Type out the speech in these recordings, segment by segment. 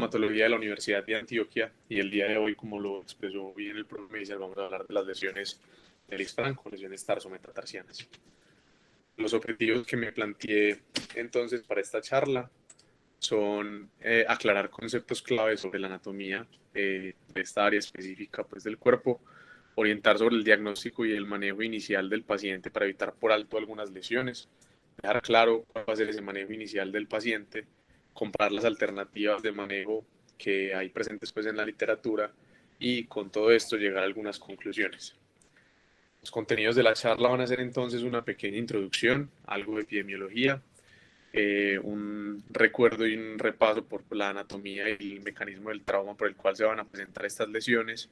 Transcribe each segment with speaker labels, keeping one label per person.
Speaker 1: Traumatología de la Universidad de Antioquia y el día de hoy, como lo expresó bien el profesor, vamos a hablar de las lesiones de Lisfranc, lesiones tarsometatarsianas. Los objetivos que me planteé entonces para esta charla son aclarar conceptos claves sobre la anatomía de esta área específica pues, del cuerpo, orientar sobre el diagnóstico y el manejo inicial del paciente para evitar por alto algunas lesiones, dejar claro cuál va a ser ese manejo inicial del paciente, comparar las alternativas de manejo que hay presentes pues, en la literatura y con todo esto llegar a algunas conclusiones. Los contenidos de la charla van a ser entonces una pequeña introducción, algo de epidemiología, un recuerdo y un repaso por la anatomía y el mecanismo del trauma por el cual se van a presentar estas lesiones,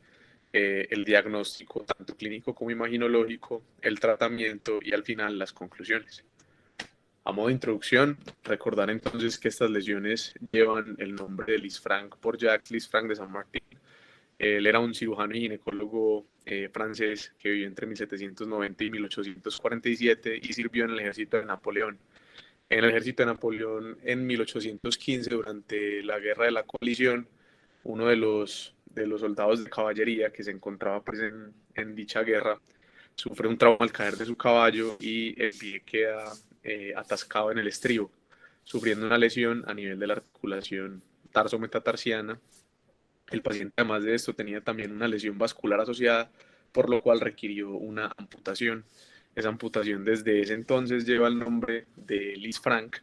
Speaker 1: el diagnóstico tanto clínico como imaginológico, el tratamiento y al final las conclusiones. A modo de introducción, recordar entonces que estas lesiones llevan el nombre de Lisfranc por Jacques Lisfranc de Saint-Martin. Él era un cirujano y ginecólogo francés que vivió entre 1790 y 1847 y sirvió en el ejército de Napoleón. En el ejército de Napoleón en 1815, durante la guerra de la coalición, uno de los soldados de caballería que se encontraba pues, en dicha guerra sufre un trauma al caer de su caballo y el pie queda atascado en el estribo, sufriendo una lesión a nivel de la articulación tarsometatarsiana. El paciente, además de esto, tenía también una lesión vascular asociada, por lo cual requirió una amputación. Esa amputación desde ese entonces lleva el nombre de Lisfranc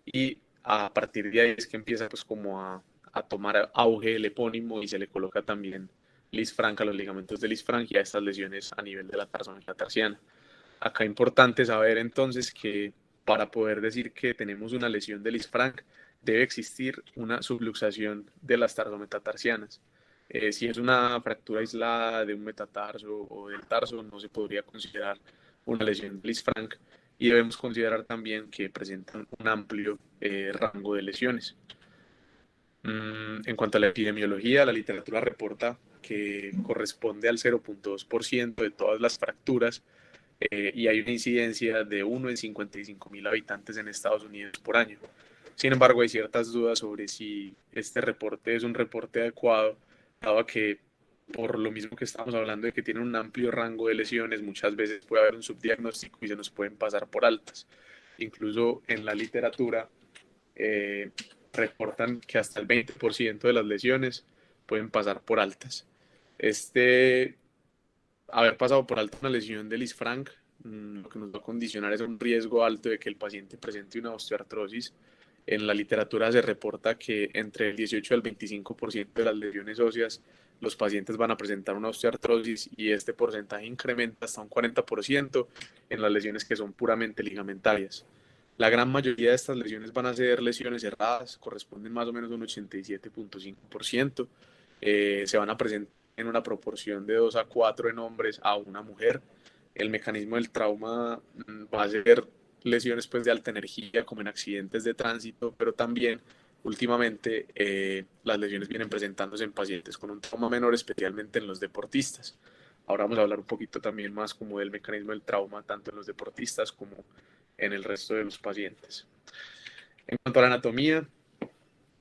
Speaker 1: y a partir de ahí es que empieza pues como a tomar auge el epónimo y se le coloca también Lisfranc a los ligamentos de Lisfranc y a estas lesiones a nivel de la tarsometatarsiana. Acá es importante saber entonces que para poder decir que tenemos una lesión de Lisfranc debe existir una subluxación de las tarsometatarsianas. Si es una fractura aislada de un metatarso o del tarso, no se podría considerar una lesión de Lisfranc y debemos considerar también que presentan un amplio rango de lesiones. En cuanto a la epidemiología, la literatura reporta que corresponde al 0.2% de todas las fracturas y hay una incidencia de 1 en 55.000 habitantes en Estados Unidos por año. Sin embargo, hay ciertas dudas sobre si este reporte es un reporte adecuado, dado que por lo mismo que estamos hablando de que tiene un amplio rango de lesiones, muchas veces puede haber un subdiagnóstico y se nos pueden pasar por altas. Incluso en la literatura eh, reportan que hasta el 20% de las lesiones pueden pasar por altas. Este haber pasado por alto una lesión de Lisfranc, lo que nos va a condicionar es un riesgo alto de que el paciente presente una osteoartrosis. En la literatura se reporta que entre el 18 y el 25% de las lesiones óseas los pacientes van a presentar una osteoartrosis y este porcentaje incrementa hasta un 40% en las lesiones que son puramente ligamentarias. La gran mayoría de estas lesiones van a ser lesiones cerradas, corresponden más o menos a un 87.5%. Se van a presentar en una proporción de 2 a 4 en hombres a una mujer. El mecanismo del trauma va a ser lesiones pues, de alta energía, como en accidentes de tránsito, pero también últimamente las lesiones vienen presentándose en pacientes con un trauma menor, especialmente en los deportistas. Ahora vamos a hablar un poquito también más como del mecanismo del trauma, tanto en los deportistas como en el resto de los pacientes. En cuanto a la anatomía,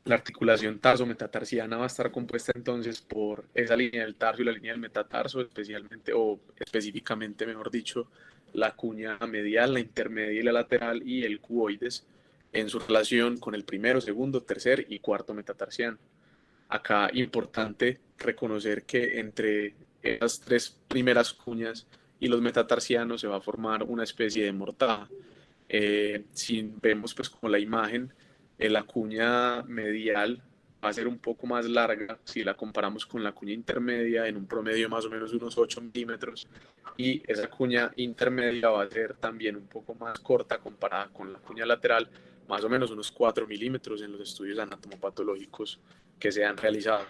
Speaker 1: la articulación tarso-metatarsiana va a estar compuesta entonces por esa línea del tarso y la línea del metatarso, especialmente o específicamente, mejor dicho, la cuña medial, la intermedia y la lateral y el cuboides en su relación con el primero, segundo, tercer y cuarto metatarsiano. Acá importante reconocer que entre esas tres primeras cuñas y los metatarsianos se va a formar una especie de mortaja. Si vemos pues como la imagen, la cuña medial va a ser un poco más larga si la comparamos con la cuña intermedia, en un promedio más o menos unos 8 milímetros, y esa cuña intermedia va a ser también un poco más corta comparada con la cuña lateral, más o menos unos 4 milímetros en los estudios anatomopatológicos que se han realizado.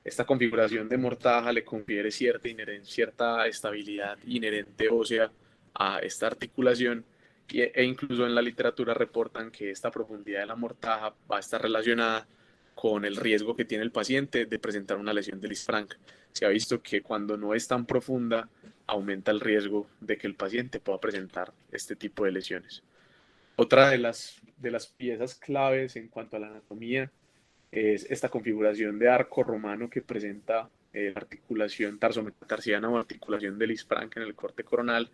Speaker 1: Esta configuración de mortaja le confiere cierta estabilidad inherente ósea a esta articulación e incluso en la literatura reportan que esta profundidad de la mortaja va a estar relacionada con el riesgo que tiene el paciente de presentar una lesión de Lisfranc. Se ha visto que cuando no es tan profunda aumenta el riesgo de que el paciente pueda presentar este tipo de lesiones. Otra de las piezas claves en cuanto a la anatomía es esta configuración de arco romano que presenta la articulación tarsometatarsiana o articulación del Lisfranc en el corte coronal.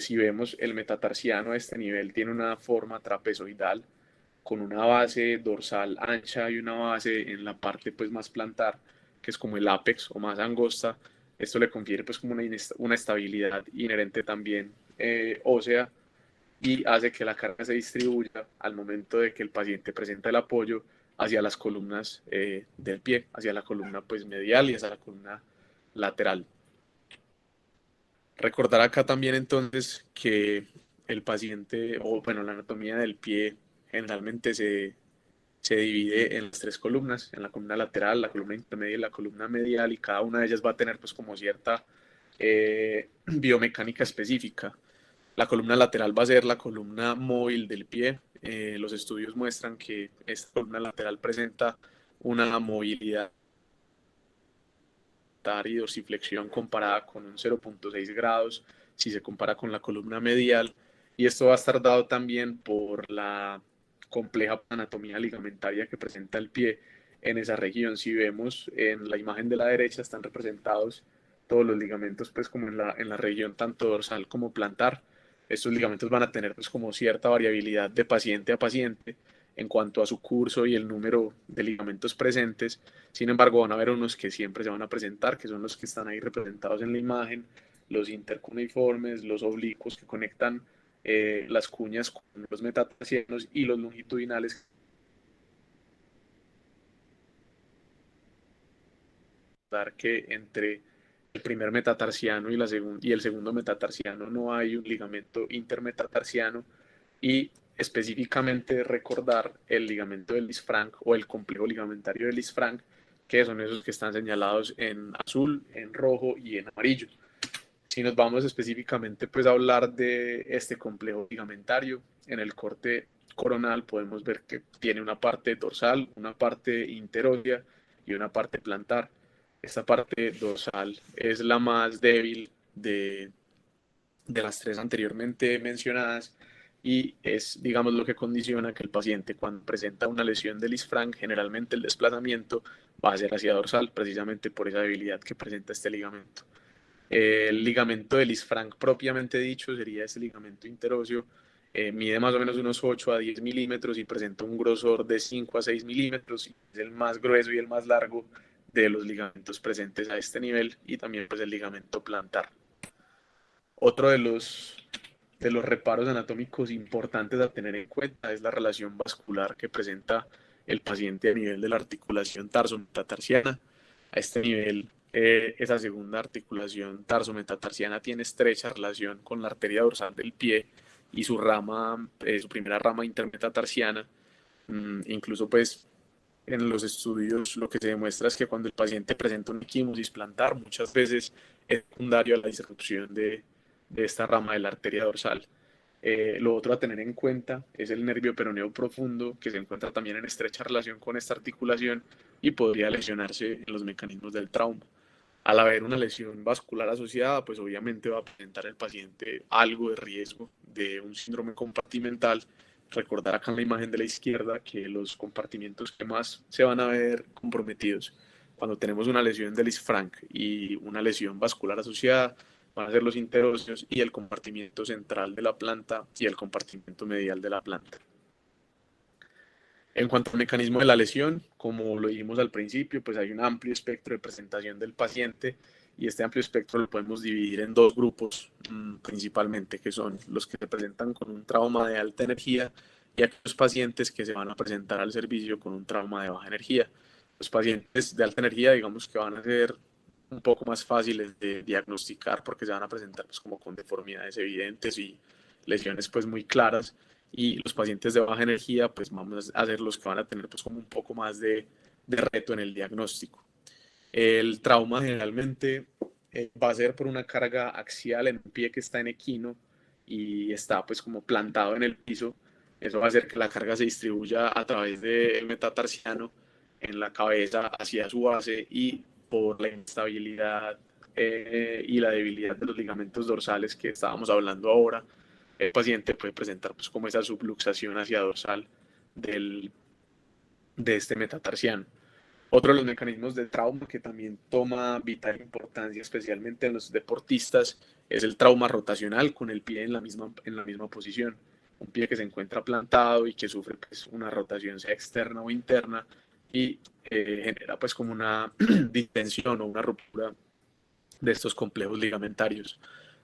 Speaker 1: Si vemos el metatarsiano a este nivel tiene una forma trapezoidal con una base dorsal ancha y una base en la parte pues más plantar, que es como el ápex o más angosta. Esto le confiere pues como una estabilidad inherente también ósea y hace que la carga se distribuya al momento de que el paciente presenta el apoyo hacia las columnas del pie, hacia la columna pues medial y hacia la columna lateral. Recordar acá también entonces que el paciente, o bueno, la anatomía del pie generalmente se divide en las tres columnas, en la columna lateral, la columna intermedia y la columna medial, y cada una de ellas va a tener pues como cierta biomecánica específica. La columna lateral va a ser la columna móvil del pie. Los estudios muestran que esta columna lateral presenta una movilidad y dorsiflexión comparada con un 0.6 grados si se compara con la columna medial, y esto va a estar dado también por la compleja anatomía ligamentaria que presenta el pie en esa región. Si vemos en la imagen de la derecha están representados todos los ligamentos pues como en la región tanto dorsal como plantar. Estos ligamentos van a tener pues como cierta variabilidad de paciente a paciente en cuanto a su curso y el número de ligamentos presentes. Sin embargo, van a haber unos que siempre se van a presentar, que son los que están ahí representados en la imagen, los intercuneiformes, los oblicuos que conectan las cuñas con los metatarsianos y los longitudinales que entre el primer metatarsiano y el segundo metatarsiano no hay un ligamento intermetatarsiano, y específicamente recordar el ligamento del Lisfranc o el complejo ligamentario del Lisfranc, que son esos que están señalados en azul, en rojo y en amarillo. Si nos vamos específicamente pues a hablar de este complejo ligamentario, en el corte coronal podemos ver que tiene una parte dorsal, una parte interósea y una parte plantar. Esta parte dorsal es la más débil de las tres anteriormente mencionadas y es, digamos, lo que condiciona que el paciente cuando presenta una lesión de Lisfranc, generalmente el desplazamiento va a ser hacia dorsal, precisamente por esa debilidad que presenta este ligamento. El ligamento de Lisfranc propiamente dicho sería este ligamento interóseo, mide más o menos unos 8 a 10 milímetros y presenta un grosor de 5 a 6 milímetros, y es el más grueso y el más largo de los ligamentos presentes a este nivel, y también pues el ligamento plantar. Otro de los reparos anatómicos importantes a tener en cuenta es la relación vascular que presenta el paciente a nivel de la articulación tarsometatarsiana. A este nivel, esa segunda articulación tarsometatarsiana tiene estrecha relación con la arteria dorsal del pie y su primera rama intermetatarsiana. Incluso pues en los estudios lo que se demuestra es que cuando el paciente presenta una equimosis plantar, muchas veces es secundario a la disrupción de esta rama de la arteria dorsal. Lo otro a tener en cuenta es el nervio peroneo profundo, que se encuentra también en estrecha relación con esta articulación y podría lesionarse en los mecanismos del trauma. Al haber una lesión vascular asociada, pues obviamente va a presentar el paciente algo de riesgo de un síndrome compartimental. Recordar acá en la imagen de la izquierda que los compartimientos que más se van a ver comprometidos cuando tenemos una lesión de Lisfranc y una lesión vascular asociada van a ser los interóseos y el compartimiento central de la planta y el compartimiento medial de la planta. En cuanto al mecanismo de la lesión, como lo dijimos al principio, pues hay un amplio espectro de presentación del paciente, y este amplio espectro lo podemos dividir en dos grupos principalmente, que son los que se presentan con un trauma de alta energía y aquellos pacientes que se van a presentar al servicio con un trauma de baja energía. Los pacientes de alta energía, digamos que van a ser un poco más fáciles de diagnosticar porque se van a presentar pues como con deformidades evidentes y lesiones pues muy claras, y los pacientes de baja energía pues vamos a ser los que van a tener pues como un poco más de reto en el diagnóstico. El trauma generalmente va a ser por una carga axial en un pie que está en equino y está pues como plantado en el piso. Eso va a hacer que la carga se distribuya a través del metatarsiano en la cabeza hacia su base, y por la instabilidad y la debilidad de los ligamentos dorsales que estábamos hablando ahora, el paciente puede presentar pues como esa subluxación hacia dorsal del, de este metatarsiano. Otro de los mecanismos de trauma que también toma vital importancia, especialmente en los deportistas, es el trauma rotacional con el pie en la misma posición. Un pie que se encuentra plantado y que sufre pues, una rotación sea externa o interna y genera pues como una distensión o una ruptura de estos complejos ligamentarios.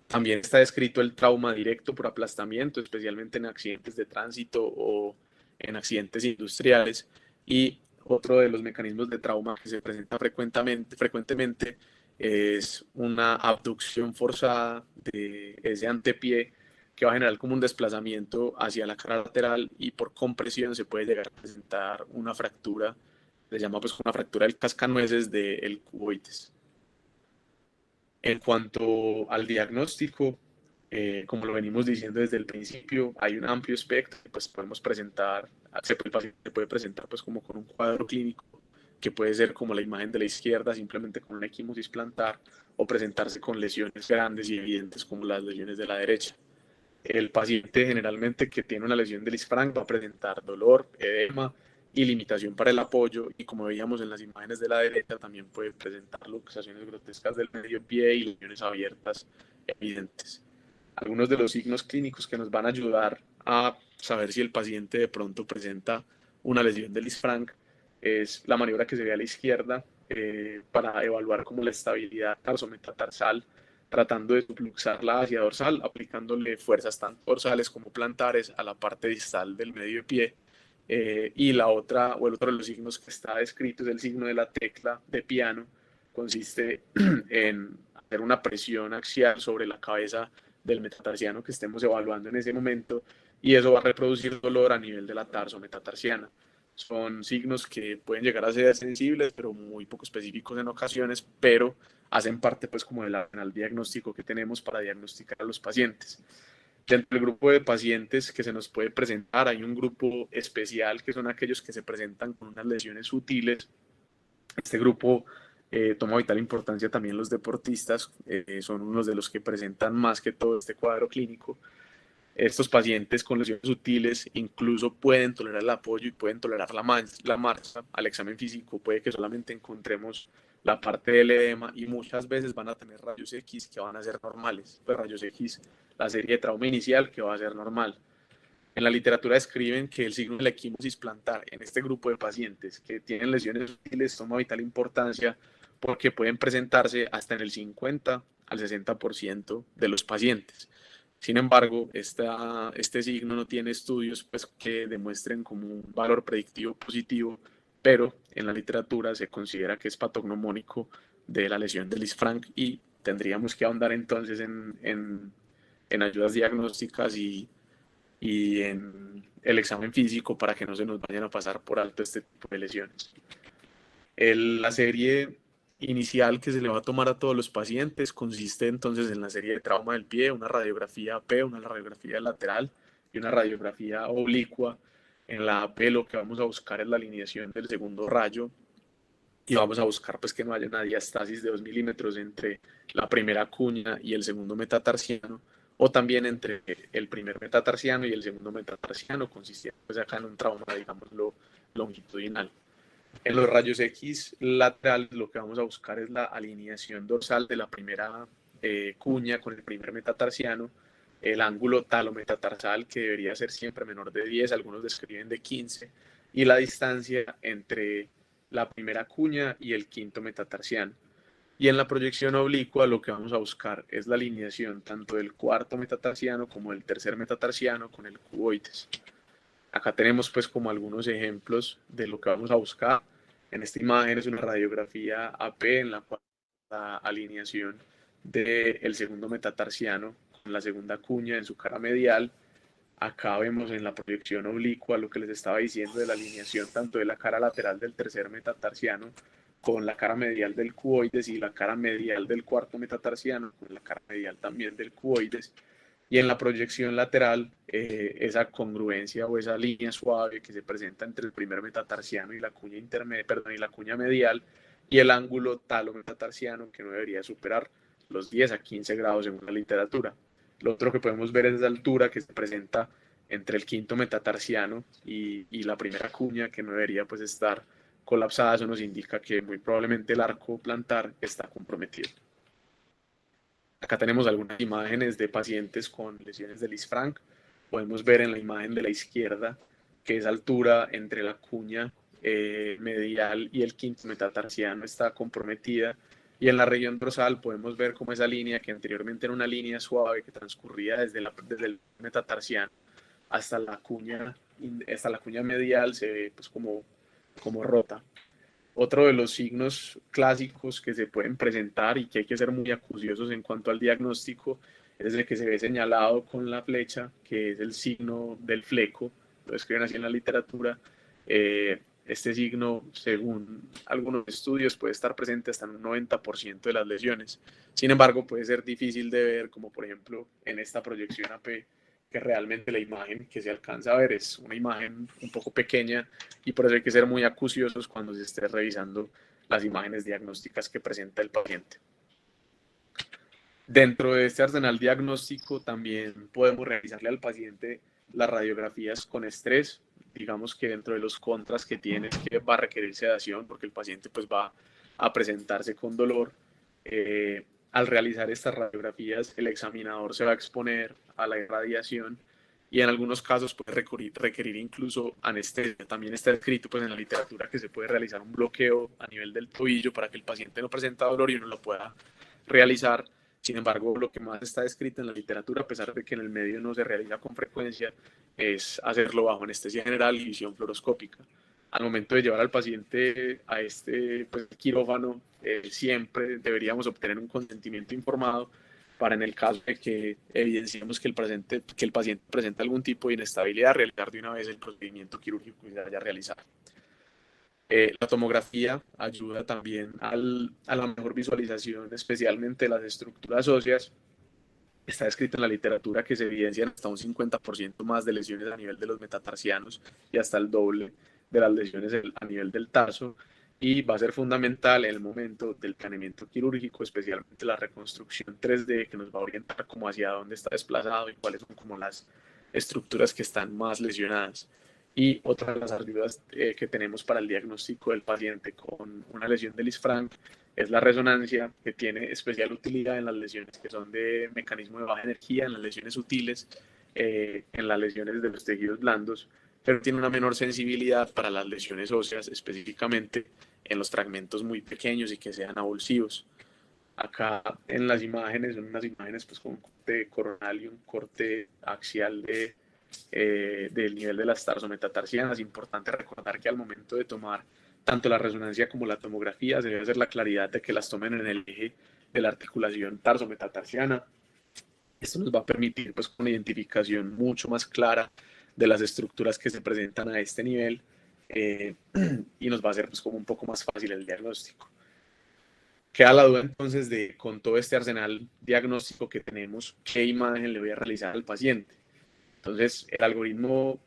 Speaker 1: También está descrito el trauma directo por aplastamiento, especialmente en accidentes de tránsito o en accidentes industriales. Y otro de los mecanismos de trauma que se presenta frecuentemente es una abducción forzada de ese antepié que va a generar como un desplazamiento hacia la cara lateral y por compresión se puede llegar a presentar una fractura, se llama pues una fractura del cascanueces del cuboides. En cuanto al diagnóstico, como lo venimos diciendo desde el principio, hay un amplio espectro, pues podemos presentar, el paciente se puede presentar pues como con un cuadro clínico que puede ser como la imagen de la izquierda, simplemente con una equimosis plantar, o presentarse con lesiones grandes y evidentes como las lesiones de la derecha. El paciente generalmente que tiene una lesión del isfranc va a presentar dolor, edema y limitación para el apoyo, y como veíamos en las imágenes de la derecha también puede presentar luxaciones grotescas del medio pie y lesiones abiertas evidentes. Algunos de los signos clínicos que nos van a ayudar a saber si el paciente de pronto presenta una lesión del isfranc es la maniobra que se ve a la izquierda para evaluar como la estabilidad tarsometastarsal, tratando de subluxarla hacia dorsal, aplicándole fuerzas tanto dorsales como plantares a la parte distal del medio pie. Y la otra, o el otro de los signos que está descrito es el signo de la tecla de piano. Consiste en hacer una presión axial sobre la cabeza del metatarsiano que estemos evaluando en ese momento, y eso va a reproducir dolor a nivel de la tarsometatarsiana. Son signos que pueden llegar a ser sensibles, pero muy poco específicos en ocasiones, pero hacen parte pues como del arsenal diagnóstico que tenemos para diagnosticar a los pacientes. Dentro del grupo de pacientes que se nos puede presentar, hay un grupo especial que son aquellos que se presentan con unas lesiones sutiles. Este grupo toma vital importancia también los deportistas, son unos de los que presentan más que todo este cuadro clínico. Estos pacientes con lesiones sutiles incluso pueden tolerar el apoyo y pueden tolerar la marcha. Al examen físico puede que solamente encontremos la parte del edema y muchas veces van a tener rayos X que van a ser normales. Pues rayos X, la serie de trauma inicial que va a ser normal. En la literatura describen que el signo de la equimosis plantar en este grupo de pacientes que tienen lesiones sutiles toma vital importancia porque pueden presentarse hasta en el 50 al 60% de los pacientes. Sin embargo, este signo no tiene estudios pues, que demuestren como un valor predictivo positivo, pero en la literatura se considera que es patognomónico de la lesión del Lisfranc y tendríamos que ahondar entonces en ayudas diagnósticas y en el examen físico para que no se nos vayan a pasar por alto este tipo de lesiones. La serie inicial que se le va a tomar a todos los pacientes consiste entonces en la serie de trauma del pie, una radiografía AP, una radiografía lateral y una radiografía oblicua. En la AP lo que vamos a buscar es la alineación del segundo rayo y vamos a buscar pues que no haya una diastasis de 2 milímetros entre la primera cuña y el segundo metatarsiano, o también entre el primer metatarsiano y el segundo metatarsiano, consistiendo pues acá en un trauma, digámoslo, longitudinal. En los rayos X laterales lo que vamos a buscar es la alineación dorsal de la primera cuña con el primer metatarsiano, el ángulo talometastarsal que debería ser siempre menor de 10, algunos describen de 15, y la distancia entre la primera cuña y el quinto metatarsiano. Y en la proyección oblicua lo que vamos a buscar es la alineación tanto del cuarto metatarsiano como del tercer metatarsiano con el cuboides. Acá tenemos pues como algunos ejemplos de lo que vamos a buscar. En esta imagen es una radiografía AP en la cual la alineación del segundo metatarsiano con la segunda cuña en su cara medial. Acá vemos en la proyección oblicua lo que les estaba diciendo de la alineación tanto de la cara lateral del tercer metatarsiano con la cara medial del cuboides y la cara medial del cuarto metatarsiano con la cara medial también del cuboides. Y en la proyección lateral, esa congruencia o esa línea suave que se presenta entre el primer metatarsiano y la cuña y la cuña medial, y el ángulo talometatarsiano que no debería superar los 10 a 15 grados según la literatura. Lo otro que podemos ver es esa altura que se presenta entre el quinto metatarsiano y la primera cuña, que no debería pues estar colapsada. Eso nos indica que muy probablemente el arco plantar está comprometido. Acá tenemos algunas imágenes de pacientes con lesiones de Lisfranc. Podemos ver en la imagen de la izquierda que esa altura entre la cuña medial y el quinto metatarsiano está comprometida, y en la región dorsal podemos ver cómo esa línea, que anteriormente era una línea suave que transcurría desde el metatarsiano hasta la cuña medial, se ve pues como rota. Otro de los signos clásicos que se pueden presentar y que hay que ser muy acuciosos en cuanto al diagnóstico es el que se ve señalado con la flecha, que es el signo del fleco. Lo escriben así en la literatura. Este signo, según algunos estudios, puede estar presente hasta en un 90% de las lesiones. Sin embargo, puede ser difícil de ver, como por ejemplo en esta proyección AP, que realmente la imagen que se alcanza a ver es una imagen un poco pequeña, y por eso hay que ser muy acuciosos cuando se esté revisando las imágenes diagnósticas que presenta el paciente. Dentro de este arsenal diagnóstico también podemos realizarle al paciente las radiografías con estrés. Digamos que dentro de los contras que tiene es que va a requerir sedación, porque el paciente pues va a presentarse con dolor. Al realizar estas radiografías, el examinador se va a exponer a la irradiación y en algunos casos puede requerir incluso anestesia. También está escrito pues en la literatura que se puede realizar un bloqueo a nivel del tobillo para que el paciente no presente dolor y uno lo pueda realizar. Sin embargo, lo que más está escrito en la literatura, a pesar de que en el medio no se realiza con frecuencia, es hacerlo bajo anestesia general y visión fluoroscópica. Al momento de llevar al paciente a este pues, quirófano, siempre deberíamos obtener un consentimiento informado para, en el caso de que evidenciemos que el paciente presenta algún tipo de inestabilidad, realizar de una vez el procedimiento quirúrgico que se haya realizado. La tomografía ayuda también a la mejor visualización, especialmente de las estructuras óseas. Está escrito en la literatura que se evidencian hasta un 50% más de lesiones a nivel de los metatarsianos y hasta el doble de las lesiones a nivel del tarso, y va a ser fundamental en el momento del planeamiento quirúrgico, especialmente la reconstrucción 3D, que nos va a orientar como hacia dónde está desplazado y cuáles son como las estructuras que están más lesionadas. Y otra de las ayudas que tenemos para el diagnóstico del paciente con una lesión de Lisfranc es la resonancia, que tiene especial utilidad en las lesiones que son de mecanismo de baja energía, en las lesiones sutiles, en las lesiones de los tejidos blandos, pero tiene una menor sensibilidad para las lesiones óseas, específicamente en los fragmentos muy pequeños y que sean avulsivos. Acá en las imágenes son unas imágenes pues, con un corte coronal y un corte axial del nivel de las tarsometatarsianas. Es importante recordar que al momento de tomar tanto la resonancia como la tomografía se debe hacer la claridad de que las tomen en el eje de la articulación tarsometatarsiana. Esto nos va a permitir pues una identificación mucho más clara de las estructuras que se presentan a este nivel, y nos va a hacer pues como un poco más fácil el diagnóstico. Queda la duda entonces de, con todo este arsenal diagnóstico que tenemos, qué imagen le voy a realizar al paciente. Entonces, el algoritmo,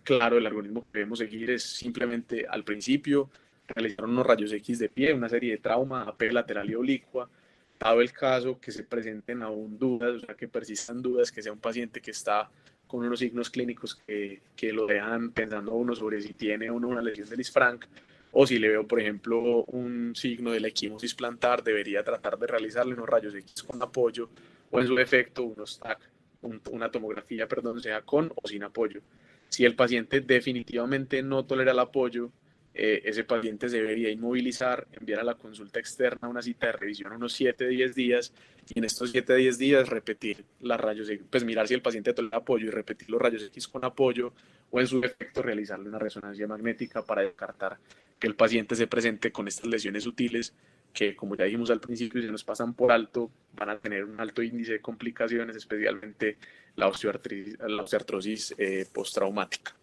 Speaker 1: claro, el algoritmo que debemos seguir es simplemente al principio realizar unos rayos X de pie, una serie de trauma, AP lateral y oblicua. Dado el caso que se presenten aún dudas, o sea, que persistan dudas, que sea un paciente que está con unos signos clínicos que lo dejan pensando a uno sobre si tiene o no una lesión de Lisfranc, o si le veo, por ejemplo, un signo de la equimosis plantar, debería tratar de realizarle unos rayos X con apoyo, o en su defecto unos TAC, una tomografía, perdón, sea con o sin apoyo. Si el paciente definitivamente no tolera el apoyo, ese paciente se debería inmovilizar, enviar a la consulta externa una cita de revisión unos 7-10 días, y en estos 7-10 días repetir las rayos X, pues mirar si el paciente tolera apoyo y repetir los rayos X con apoyo, o en su defecto realizarle una resonancia magnética para descartar que el paciente se presente con estas lesiones sutiles que, como ya dijimos al principio, si nos pasan por alto, van a tener un alto índice de complicaciones, especialmente la osteoartrosis postraumática.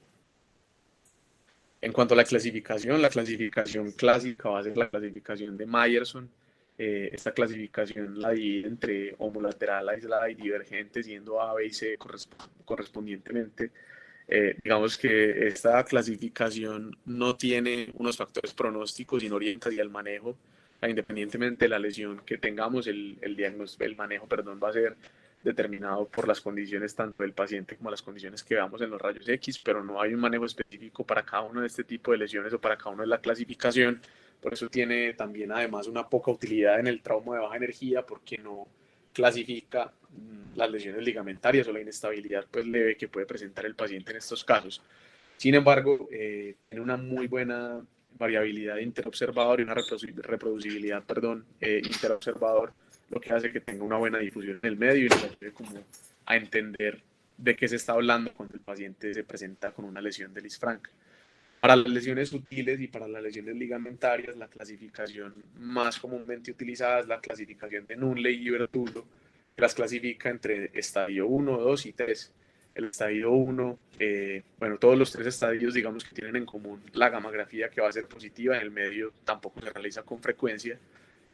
Speaker 1: En cuanto a la clasificación clásica va a ser la clasificación de Myerson. Esta clasificación la divide entre homolateral, aislada y divergente, siendo A, B y C correspondientemente. Digamos que esta clasificación no tiene unos factores pronósticos y no orienta hacia el manejo. Independientemente de la lesión que tengamos, el manejo, perdón, va a ser determinado por las condiciones tanto del paciente como las condiciones que veamos en los rayos X, pero no hay un manejo específico para cada uno de este tipo de lesiones o para cada uno de la clasificación. Por eso tiene también además una poca utilidad en el trauma de baja energía, porque no clasifica las lesiones ligamentarias o la inestabilidad pues leve que puede presentar el paciente en estos casos. Sin embargo, tiene una muy buena variabilidad interobservador y una reproducibilidad, interobservador, lo que hace que tenga una buena difusión en el medio y nos ayude como a entender de qué se está hablando cuando el paciente se presenta con una lesión de Lisfranc. Para las lesiones sutiles y para las lesiones ligamentarias, la clasificación más comúnmente utilizada es la clasificación de Nunley y Bertullo, que las clasifica entre estadio 1, 2 y 3. El estadio 1, todos los tres estadios, digamos que tienen en común la gamografía que va a ser positiva, en el medio tampoco se realiza con frecuencia.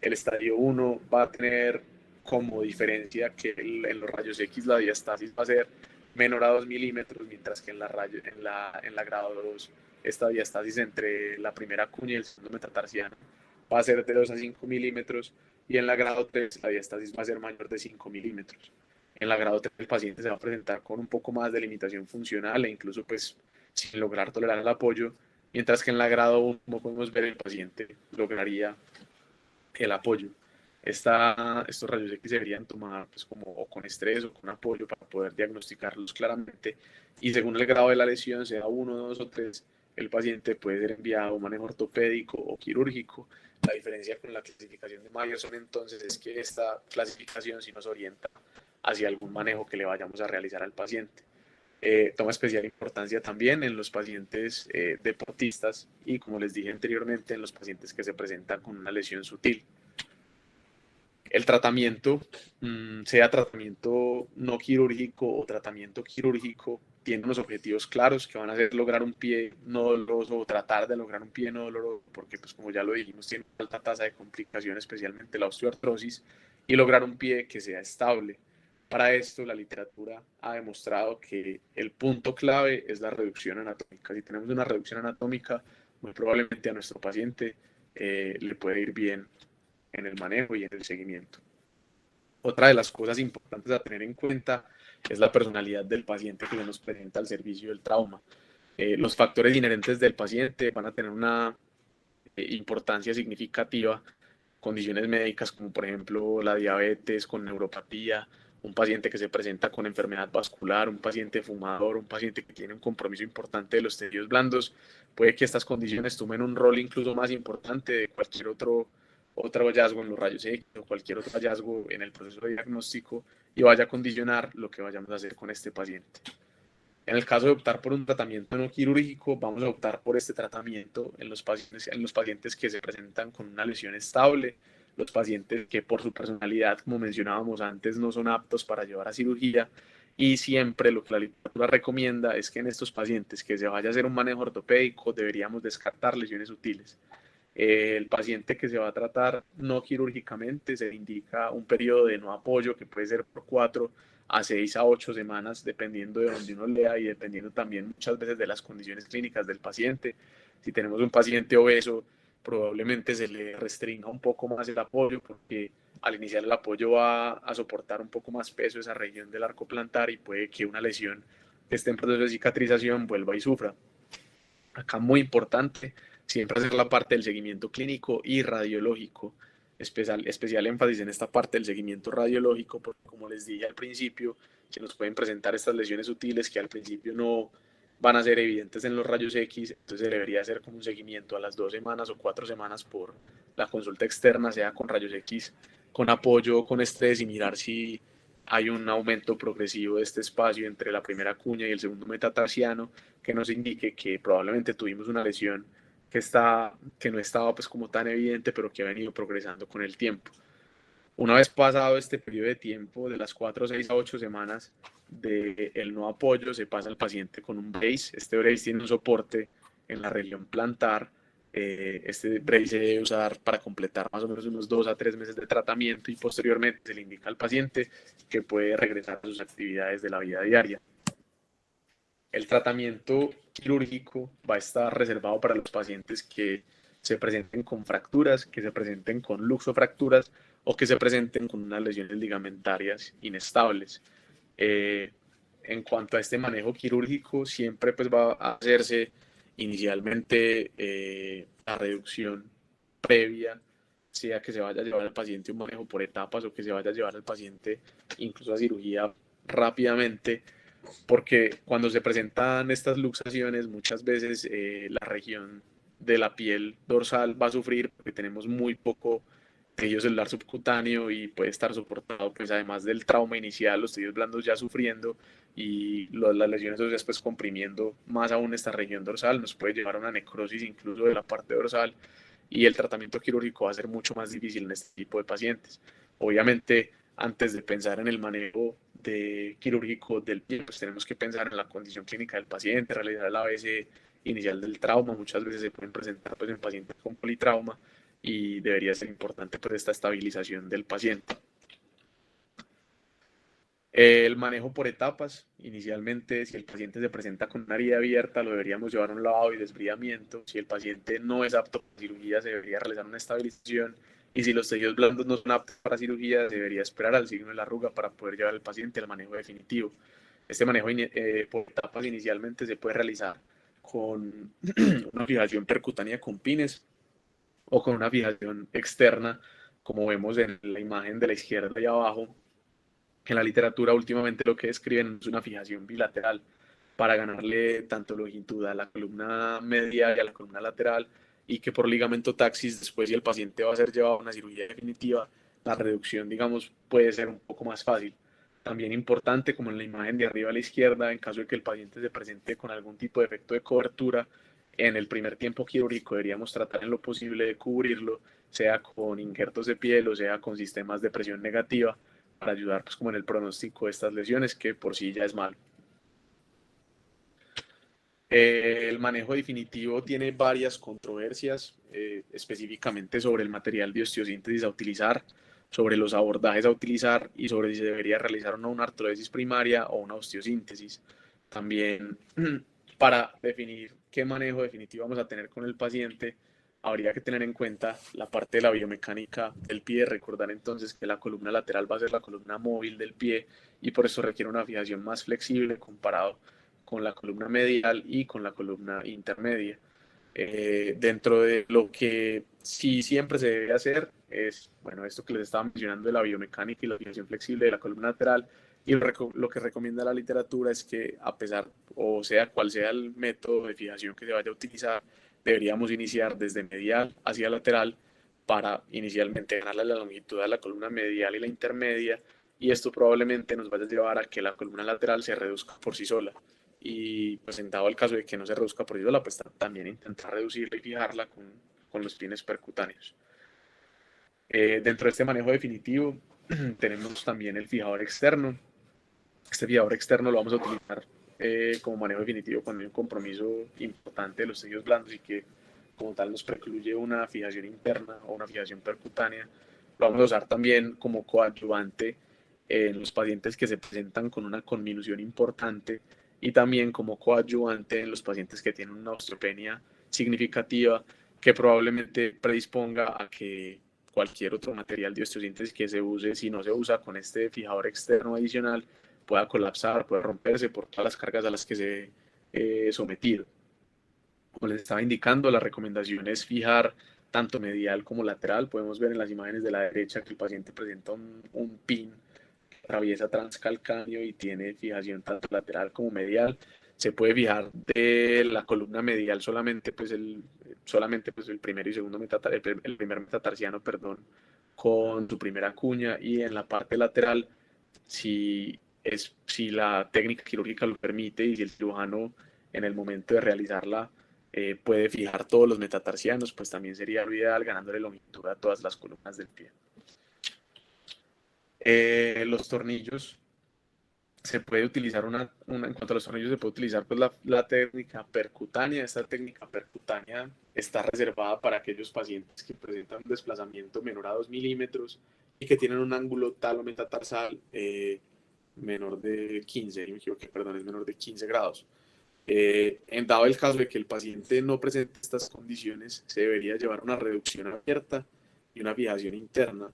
Speaker 1: El estadio 1 va a tener como diferencia que en los rayos X la diastasis va a ser menor a 2 milímetros, mientras que en la grado 2 esta diastasis entre la primera cuña y el segundo metatarsiano va a ser de 2 a 5 milímetros, y en la grado 3 la diastasis va a ser mayor de 5 milímetros. En la grado 3 el paciente se va a presentar con un poco más de limitación funcional e incluso pues sin lograr tolerar el apoyo, mientras que en la grado 1, como podemos ver, el paciente lograría el apoyo. Estos rayos X se deberían tomar pues, como, o con estrés o con apoyo para poder diagnosticarlos claramente, y según el grado de la lesión, sea 1, 2 o 3, el paciente puede ser enviado a un manejo ortopédico o quirúrgico. La diferencia con la clasificación de Myerson entonces es que esta clasificación sí nos orienta hacia algún manejo que le vayamos a realizar al paciente. Toma especial importancia también en los pacientes deportistas y, como les dije anteriormente, en los pacientes que se presentan con una lesión sutil. El tratamiento, sea tratamiento no quirúrgico o tratamiento quirúrgico, tiene unos objetivos claros que van a ser lograr un pie no doloroso o tratar de lograr un pie no doloroso, porque pues como ya lo dijimos, tiene una alta tasa de complicación, especialmente la osteoartrosis, y lograr un pie que sea estable. Para esto, la literatura ha demostrado que el punto clave es la reducción anatómica. Si tenemos una reducción anatómica, muy probablemente a nuestro paciente le puede ir bien en el manejo y en el seguimiento. Otra de las cosas importantes a tener en cuenta es la personalidad del paciente que se nos presenta al servicio del trauma. Los factores inherentes del paciente van a tener una importancia significativa. Condiciones médicas como por ejemplo la diabetes con neuropatía, un paciente que se presenta con enfermedad vascular, un paciente fumador, un paciente que tiene un compromiso importante de los tejidos blandos, puede que estas condiciones tomen un rol incluso más importante de cualquier otro hallazgo en los rayos X o cualquier otro hallazgo en el proceso de diagnóstico, y vaya a condicionar lo que vayamos a hacer con este paciente. En el caso de optar por un tratamiento no quirúrgico, vamos a optar por este tratamiento en los pacientes que se presentan con una lesión estable, los pacientes que por su personalidad, como mencionábamos antes, no son aptos para llevar a cirugía, y siempre lo que la literatura recomienda es que en estos pacientes que se vaya a hacer un manejo ortopédico deberíamos descartar lesiones sutiles. El paciente que se va a tratar no quirúrgicamente se le indica un periodo de no apoyo que puede ser por 4 a 6 a 8 semanas, dependiendo de donde uno lea y dependiendo también muchas veces de las condiciones clínicas del paciente. Si tenemos un paciente obeso, probablemente se le restrinja un poco más el apoyo, porque al iniciar el apoyo va a soportar un poco más peso esa región del arco plantar y puede que una lesión que esté en proceso de cicatrización vuelva y sufra. Acá muy importante siempre hacer la parte del seguimiento clínico y radiológico, especial énfasis en esta parte del seguimiento radiológico, porque como les dije al principio, se nos pueden presentar estas lesiones sutiles que al principio no van a ser evidentes en los rayos X, entonces debería hacer como un seguimiento a las 2 semanas o 4 semanas por la consulta externa, sea con rayos X, con apoyo, con estrés, y mirar si hay un aumento progresivo de este espacio entre la primera cuña y el segundo metatarsiano, que nos indique que probablemente tuvimos una lesión que no estaba pues como tan evidente, pero que ha venido progresando con el tiempo. Una vez pasado este periodo de tiempo, de las 4, 6 a 8 semanas del no apoyo, se pasa al paciente con un brace. Este brace tiene un soporte en la región plantar. Este brace se debe usar para completar más o menos unos 2 a 3 meses de tratamiento, y posteriormente se le indica al paciente que puede regresar a sus actividades de la vida diaria. El tratamiento quirúrgico va a estar reservado para los pacientes que se presenten con fracturas, que se presenten con luxofracturas o que se presenten con unas lesiones ligamentarias inestables. En cuanto a este manejo quirúrgico, siempre pues va a hacerse inicialmente la reducción previa, sea que se vaya a llevar al paciente un manejo por etapas o que se vaya a llevar al paciente incluso a cirugía rápidamente, porque cuando se presentan estas luxaciones, muchas veces la región de la piel dorsal va a sufrir porque tenemos muy poco tejido celular subcutáneo y puede estar soportado, pues además del trauma inicial, los tejidos blandos ya sufriendo y las lesiones óseas pues comprimiendo más aún esta región dorsal, nos puede llevar a una necrosis incluso de la parte dorsal y el tratamiento quirúrgico va a ser mucho más difícil en este tipo de pacientes. Obviamente, antes de pensar en el manejo quirúrgico del pie, pues tenemos que pensar en la condición clínica del paciente, realizar el ABC inicial del trauma. Muchas veces se pueden presentar pues, en pacientes con politrauma y debería ser importante pues, esta estabilización del paciente. El manejo por etapas. Inicialmente, si el paciente se presenta con una herida abierta, lo deberíamos llevar a un lavado y desbridamiento. Si el paciente no es apto para cirugía, se debería realizar una estabilización. Y si los tejidos blandos no son aptos para cirugía, se debería esperar al signo de la arruga para poder llevar al paciente al manejo definitivo. Este manejo por etapas inicialmente se puede realizar con una fijación percutánea con pines o con una fijación externa, como vemos en la imagen de la izquierda y abajo. En la literatura últimamente lo que describen es una fijación bilateral para ganarle tanto longitud a la columna media y a la columna lateral, y que por ligamento taxis, después si el paciente va a ser llevado a una cirugía definitiva, la reducción, digamos, puede ser un poco más fácil. También importante, como en la imagen de arriba a la izquierda, en caso de que el paciente se presente con algún tipo de efecto de cobertura, en el primer tiempo quirúrgico deberíamos tratar en lo posible de cubrirlo, sea con injertos de piel o sea con sistemas de presión negativa, para ayudar pues como en el pronóstico de estas lesiones, que por sí ya es malo. El manejo definitivo tiene varias controversias, específicamente sobre el material de osteosíntesis a utilizar, sobre los abordajes a utilizar y sobre si se debería realizar o no una artrodesis primaria o una osteosíntesis. También para definir qué manejo definitivo vamos a tener con el paciente, habría que tener en cuenta la parte de la biomecánica del pie, recordar entonces que la columna lateral va a ser la columna móvil del pie y por eso requiere una fijación más flexible comparado con la columna medial y con la columna intermedia. Dentro de lo que sí siempre se debe hacer es, bueno, esto que les estaba mencionando de la biomecánica y la fijación flexible de la columna lateral, y lo que recomienda la literatura es que a pesar, o sea, cual sea el método de fijación que se vaya a utilizar, deberíamos iniciar desde medial hacia lateral para inicialmente ganarle la longitud a la columna medial y la intermedia, y esto probablemente nos vaya a llevar a que la columna lateral se reduzca por sí sola. Y pues en dado el caso de que no se reduzca por sí sola, pues también intentar reducirla y fijarla con los pines percutáneos. Dentro de este manejo definitivo tenemos también el fijador externo. Este fijador externo lo vamos a utilizar como manejo definitivo cuando hay un compromiso importante de los tejidos blandos y que como tal nos precluye una fijación interna o una fijación percutánea. Lo vamos a usar también como coadyuvante en los pacientes que se presentan con una conminución importante y también como coadyuvante en los pacientes que tienen una osteopenia significativa que probablemente predisponga a que cualquier otro material de osteosíntesis que se use, si no se usa con este fijador externo adicional, pueda colapsar, pueda romperse por todas las cargas a las que se sometido. Como les estaba indicando, la recomendación es fijar tanto medial como lateral. Podemos ver en las imágenes de la derecha que el paciente presenta un pin que atraviesa transcalcáneo y tiene fijación tanto lateral como medial. Se puede fijar de la columna medial solamente pues el primer y segundo el primer metatarsiano, perdón, con su primera cuña, y en la parte lateral, si la técnica quirúrgica lo permite y si el cirujano en el momento de realizarla puede fijar todos los metatarsianos, pues también sería lo ideal, ganándole longitud a todas las columnas del pie. Los tornillos, se puede utilizar en cuanto a los tornillos, se puede utilizar pues la técnica percutánea. Esta técnica percutánea está reservada para aquellos pacientes que presentan un desplazamiento menor a 2 milímetros y que tienen un ángulo talo-metatarsal menor de 15, me equivoqué, perdón, es menor de 15 grados. En dado el caso de que el paciente no presente estas condiciones, se debería llevar una reducción abierta y una fijación interna.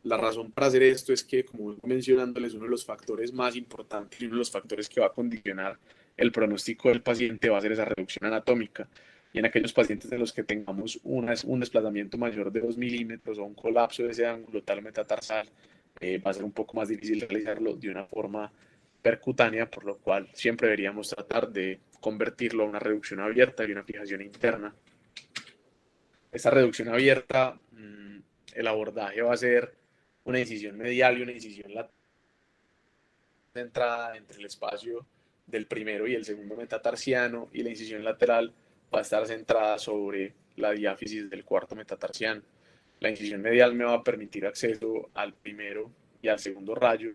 Speaker 1: La razón para hacer esto es que, como vengo mencionándoles, uno de los factores más importantes y uno de los factores que va a condicionar el pronóstico del paciente va a ser esa reducción anatómica. Y en aquellos pacientes en los que tengamos un desplazamiento mayor de 2 milímetros o un colapso de ese ángulo talo-metatarsal, va a ser un poco más difícil realizarlo de una forma percutánea, por lo cual siempre deberíamos tratar de convertirlo a una reducción abierta y una fijación interna. Esta reducción abierta, el abordaje va a ser una incisión medial y una incisión lateral centrada entre el espacio del primero y el segundo metatarsiano, y la incisión lateral va a estar centrada sobre la diáfisis del cuarto metatarsiano. La incisión medial me va a permitir acceso al primero y al segundo rayo.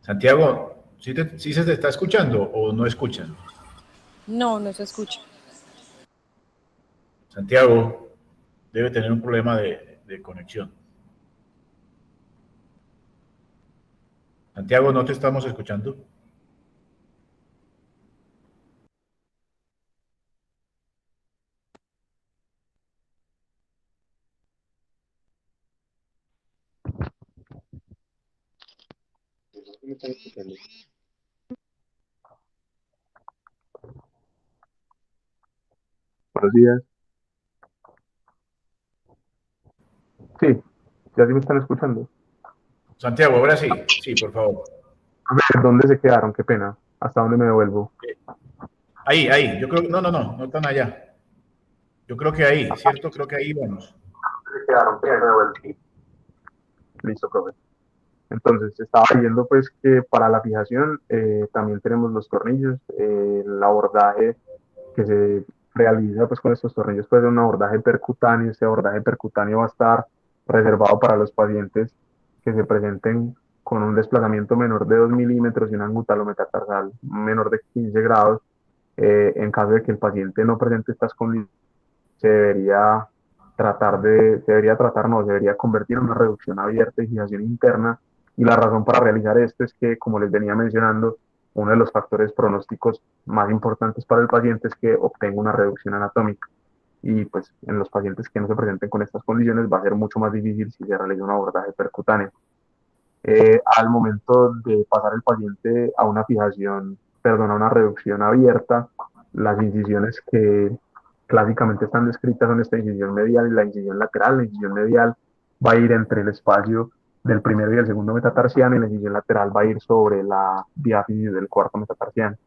Speaker 2: Santiago, ¿sí se te está escuchando o no escuchan?
Speaker 3: No, no se escucha.
Speaker 2: Santiago debe tener un problema de conexión. Santiago, ¿no te estamos escuchando?
Speaker 4: Buenos días. Sí, ya sí me están escuchando.
Speaker 2: Santiago, ahora sí, por favor.
Speaker 4: A ver, ¿dónde se quedaron? Qué pena. ¿Hasta dónde me devuelvo?
Speaker 2: Ahí, yo creo que no están allá. Yo creo que ahí, ¿cierto? Creo que ahí vamos.
Speaker 4: ¿Dónde se quedaron? ¿Qué me devuelvo? Listo, profe. Entonces, estaba viendo pues que para la fijación también tenemos los tornillos. El abordaje que se realiza pues con estos tornillos puede ser un abordaje percutáneo. Este abordaje percutáneo va a estar reservado para los pacientes que se presenten con un desplazamiento menor de 2 milímetros y un ángulo metatarsal menor de 15 grados. En caso de que el paciente no presente estas condiciones, se debería no, se debería convertir en una reducción abierta y fijación interna. Y la razón para realizar esto es que, como les venía mencionando, uno de los factores pronósticos más importantes para el paciente es que obtenga una reducción anatómica. Y pues en los pacientes que no se presenten con estas condiciones va a ser mucho más difícil si se realiza un abordaje percutáneo. Al momento de pasar el paciente a una fijación, perdón, a una reducción abierta, las incisiones que clásicamente están descritas son esta incisión medial y la incisión lateral. La incisión medial va a ir entre el espacio del primero y el segundo metatarsiano, y la incisión lateral va a ir sobre la diáfisis del cuarto metatarsiano.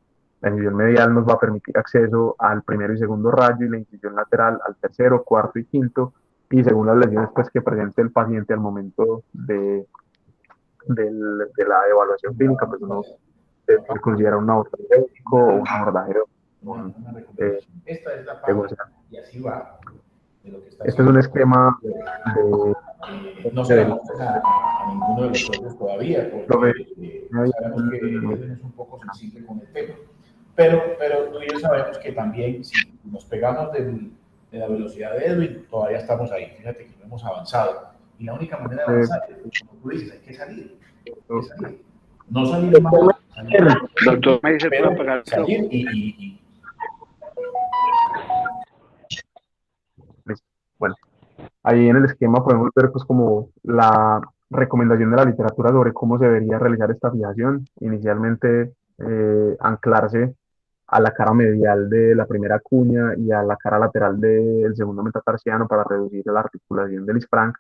Speaker 4: La incisión medial nos va a permitir acceso al primero y segundo rayo, y la incisión lateral al tercero, cuarto y quinto, y según las lesiones pues, que presente el paciente al momento de la evaluación clínica, pues uno se considera un abordaje médico o un abordaje con,
Speaker 2: Esta es la
Speaker 4: según
Speaker 2: pauta
Speaker 4: sea.
Speaker 2: y así va de lo que está
Speaker 4: Este es
Speaker 2: haciendo.
Speaker 4: un esquema de...
Speaker 2: No se la muestres a ninguno de los socios todavía, porque
Speaker 4: Profe,
Speaker 2: sabemos que Edwin es un poco sensible con el tema. Pero tú y yo sabemos que también si nos pegamos de la velocidad de Edwin, todavía estamos ahí. Fíjate que no hemos avanzado. Y la única manera de avanzar es, como tú dices, hay que salir. Hay que salir. No salir mal, salir,
Speaker 5: Doctor, ¿me dice puede
Speaker 2: pero
Speaker 5: apagar el
Speaker 2: salir
Speaker 5: micrófono?
Speaker 4: bueno, ahí en el esquema podemos ver pues como la recomendación de la literatura sobre cómo se debería realizar esta fijación. Inicialmente anclarse a la cara medial de la primera cuña y a la cara lateral del segundo metatarsiano para reducir la articulación del isfranc.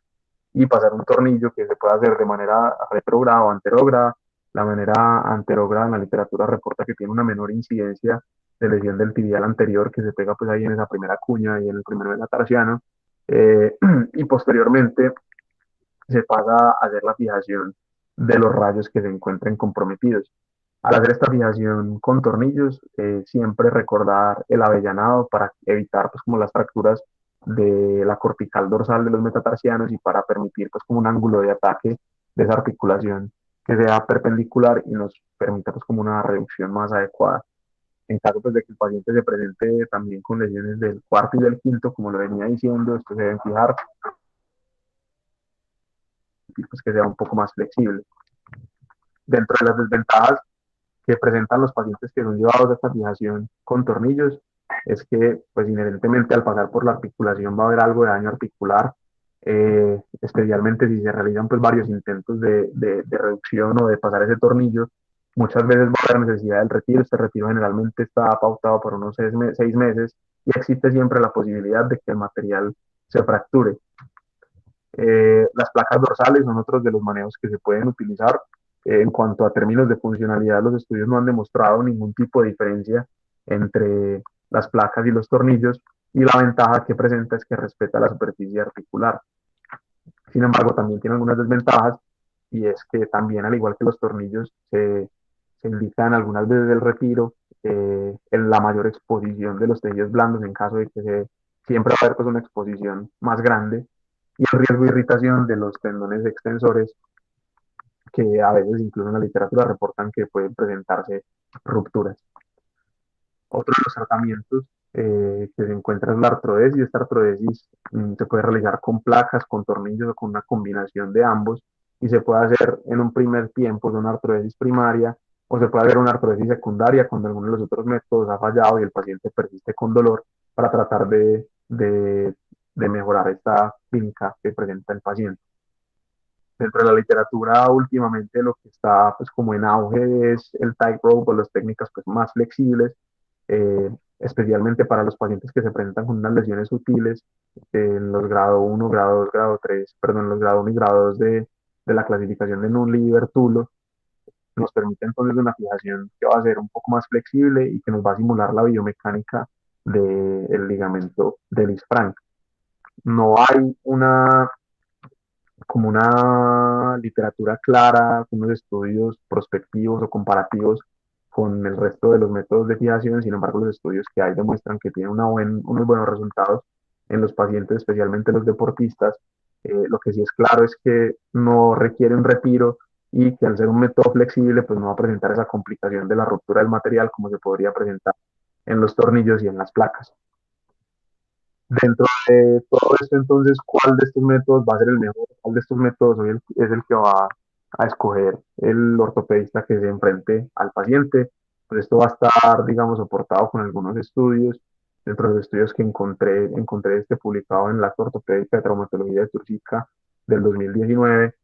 Speaker 4: y pasar un tornillo que se puede hacer de manera retrógrada o anterógrada. La manera anterógrada en la literatura reporta que tiene una menor incidencia de lesión del tibial anterior que se pega pues ahí en esa primera cuña y en el primer metatarsiano, y posteriormente se pasa a hacer la fijación de los rayos que se encuentren comprometidos. Al hacer esta fijación con tornillos, siempre recordar el avellanado para evitar pues como las fracturas de la cortical dorsal de los metatarsianos y para permitir pues como un ángulo de ataque de esa articulación que sea perpendicular y nos permita pues como una reducción más adecuada. En caso pues de que el paciente se presente también con lesiones del cuarto y del quinto, como lo venía diciendo, esto se deben fijar, pues que sea un poco más flexible. Dentro de las desventajas que presentan los pacientes que son llevados a esta fijación con tornillos es que, pues inherentemente al pasar por la articulación va a haber algo de daño articular, especialmente si se realizan pues varios intentos de reducción o de pasar ese tornillo. Muchas veces va a haber necesidad del retiro. Este retiro generalmente está pautado por unos 6 meses y existe siempre la posibilidad de que el material se fracture. Las placas dorsales son otros de los manejos que se pueden utilizar. En cuanto a términos de funcionalidad, los estudios no han demostrado ningún tipo de diferencia entre las placas y los tornillos, y la ventaja que presenta es que respeta la superficie articular. Sin embargo, también tiene algunas desventajas, y es que también, al igual que los tornillos, se indican algunas veces el retiro, en la mayor exposición de los tejidos blandos en caso de que siempre va a haber pues, una exposición más grande, y el riesgo de irritación de los tendones extensores, que a veces incluso en la literatura reportan que pueden presentarse rupturas. Otro de los tratamientos que se encuentra es la artrodesis. Esta artrodesis se puede realizar con placas, con tornillos o con una combinación de ambos, y se puede hacer en un primer tiempo de una artrodesis primaria, o se puede hacer una artrodesis secundaria cuando alguno de los otros métodos ha fallado y el paciente persiste con dolor, para tratar de mejorar esta clínica que presenta el paciente. Dentro de la literatura últimamente lo que está pues como en auge es el tightrope o las técnicas pues más flexibles, especialmente para los pacientes que se presentan con unas lesiones sutiles en los grado 1, grado 2, grado 3, perdón, los grado 1 y grado 2 de la clasificación de Nunley y Bertulo. Nos permite entonces una fijación que va a ser un poco más flexible y que nos va a simular la biomecánica del ligamento del Lisfranc. No hay como una literatura clara, unos estudios prospectivos o comparativos con el resto de los métodos de fijación. Sin embargo, los estudios que hay demuestran que tiene unos buenos resultados en los pacientes, especialmente los deportistas. Lo que sí es claro es que no requiere un retiro, y que al ser un método flexible, pues no va a presentar esa complicación de la ruptura del material como se podría presentar en los tornillos y en las placas. Dentro de todo esto, entonces, ¿cuál de estos métodos va a ser el mejor? ¿Cuál de estos métodos hoy es el que va a escoger el ortopedista que se enfrente al paciente? Pues esto va a estar, digamos, soportado con algunos estudios. Dentro de los estudios que encontré este publicado en la Acta Ortopédica de Traumatología de Turcica del 2019,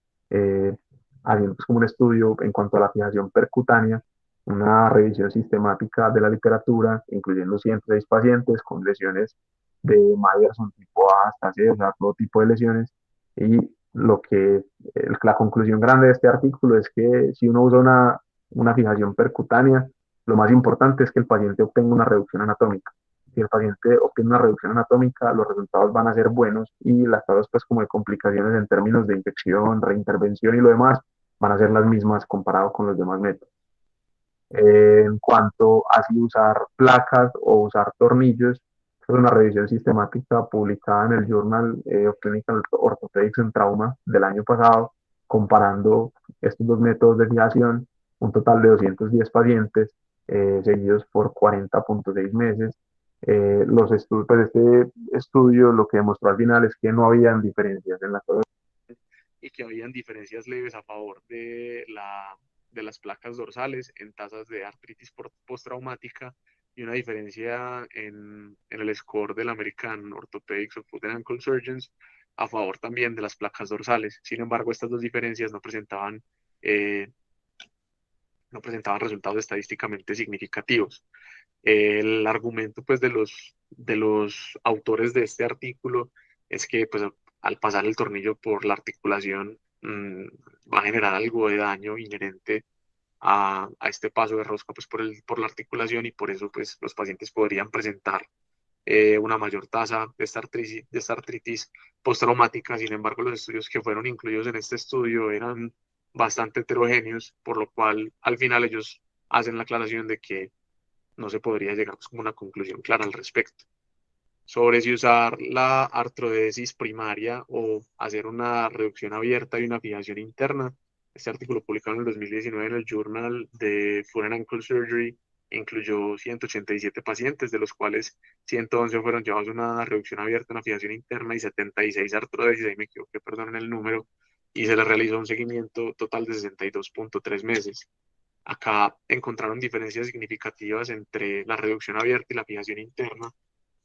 Speaker 4: haciendo pues, como un estudio en cuanto a la fijación percutánea, una revisión sistemática de la literatura, incluyendo 106 pacientes con lesiones de Myerson tipo A hasta C, o sea, todo tipo de lesiones. Y la conclusión grande de este artículo es que si uno usa una fijación percutánea, lo más importante es que el paciente obtenga una reducción anatómica. Si el paciente obtiene una reducción anatómica, los resultados van a ser buenos, y las tasas pues como de complicaciones en términos de infección, reintervención y lo demás van a ser las mismas comparado con los demás métodos. En cuanto a si usar placas o usar tornillos, es una revisión sistemática publicada en el Journal of Clinical Orthopedics and Trauma del año pasado, comparando estos dos métodos de fijación, un total de 210 pacientes, seguidos por 40.6 meses. Pues este estudio lo que demostró al final es que no habían diferencias en la y que habían diferencias leves a favor de las placas dorsales en tasas de artritis postraumática, y una diferencia en el score del American Orthopedics of Foot and Ankle Surgeons a favor también de las placas dorsales. Sin embargo, estas dos diferencias no presentaban resultados estadísticamente significativos. El argumento pues, de los autores de este artículo es que pues,
Speaker 1: al pasar el tornillo por la articulación va a generar algo de daño inherente a este paso de rosca pues por la articulación, y por eso pues los pacientes podrían presentar una mayor tasa de esta artritis postraumática. Sin embargo, los estudios que fueron incluidos en este estudio eran bastante heterogéneos, por lo cual al final ellos hacen la aclaración de que no se podría llegar pues, como una conclusión clara al respecto. Sobre si usar la artrodesis primaria o hacer una reducción abierta y una fijación interna. Este artículo publicado en el 2019 en el Journal de Foot and Ankle Surgery incluyó 187 pacientes, de los cuales 111 fueron llevados a una reducción abierta, una fijación interna, y 76 artrodesis, ahí me equivoqué, perdón, en el número, y se les realizó un seguimiento total de 62.3 meses. Acá encontraron diferencias significativas entre la reducción abierta y la fijación interna.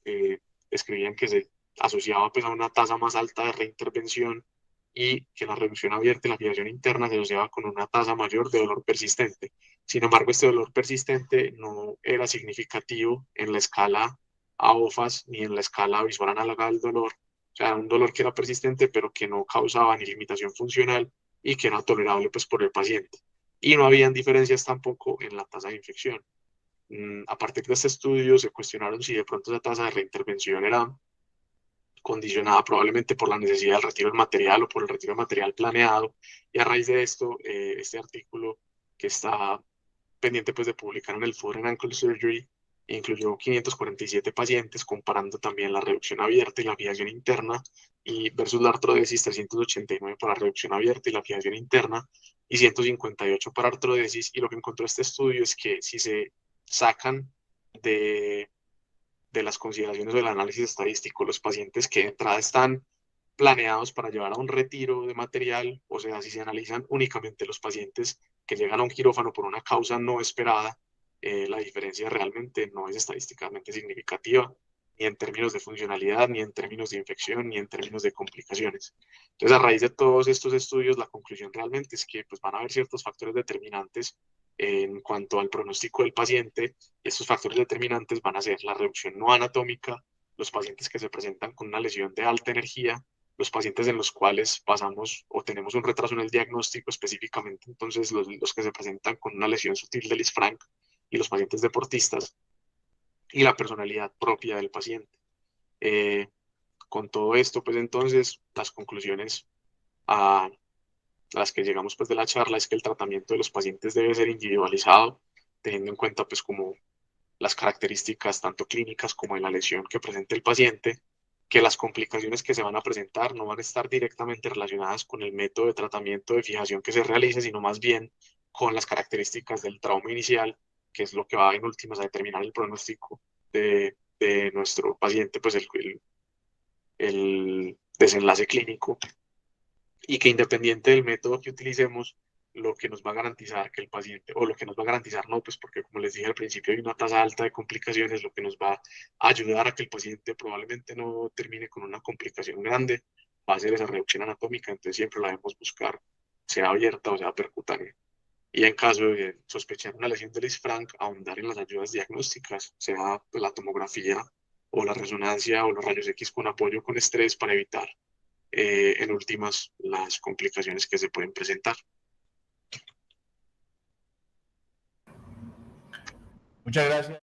Speaker 1: eh, Escribían que se asociaba pues, a una tasa más alta de reintervención, y que la reducción abierta y la fijación interna se asociaba con una tasa mayor de dolor persistente. Sin embargo, este dolor persistente no era significativo en la escala AOFAS ni en la escala visual análoga del dolor. O sea, un dolor que era persistente, pero que no causaba ni limitación funcional y que era tolerable pues, por el paciente. Y no habían diferencias tampoco en la tasa de infección. A partir de este estudio se cuestionaron si de pronto esa tasa de reintervención era condicionada probablemente por la necesidad del retiro del material o por el retiro del material planeado, y a raíz de esto, este artículo que está pendiente pues, de publicar en el Foot and Ankle Surgery incluyó 547 pacientes, comparando también la reducción abierta y la fijación interna y versus la artrodesis, 389 para reducción abierta y la fijación interna y 158 para artrodesis. Y lo que encontró este estudio es que si se sacan de, de las consideraciones del análisis estadístico los pacientes que de entrada están planeados para llevar a un retiro de material, o sea, si se analizan únicamente los pacientes que llegan a un quirófano por una causa no esperada, la diferencia realmente no es estadísticamente significativa, ni en términos de funcionalidad, ni en términos de infección, ni en términos de complicaciones. Entonces, a raíz de todos estos estudios, la conclusión realmente es que pues, van a haber ciertos factores determinantes en cuanto al pronóstico del paciente. Estos factores determinantes van a ser la reducción no anatómica, los pacientes que se presentan con una lesión de alta energía, los pacientes en los cuales pasamos o tenemos un retraso en el diagnóstico específicamente, entonces los que se presentan con una lesión sutil de Lisfranc, y los pacientes deportistas, y la personalidad propia del paciente. Eh, con todo esto, pues entonces las conclusiones a las que llegamos pues de la charla es que el tratamiento de los pacientes debe ser individualizado, teniendo en cuenta pues como las características tanto clínicas como de la lesión que presenta el paciente, que las complicaciones que se van a presentar no van a estar directamente relacionadas con el método de tratamiento de fijación que se realice, sino más bien con las características del trauma inicial, que es lo que va en últimas a determinar el pronóstico de nuestro paciente, pues el desenlace clínico, y que independiente del método que utilicemos, lo que nos va a garantizar que el paciente, o lo que nos va a garantizar no, pues porque como les dije al principio hay una tasa alta de complicaciones, lo que nos va a ayudar a que el paciente probablemente no termine con una complicación grande, va a ser esa reducción anatómica. Entonces siempre la debemos buscar, sea abierta o sea percutánea. Y en caso de sospechar una lesión de Lisfranc, ahondar en las ayudas diagnósticas, sea pues, la tomografía o la resonancia o los rayos X con apoyo con estrés, para evitar en últimas las complicaciones que se pueden presentar.
Speaker 2: Muchas gracias.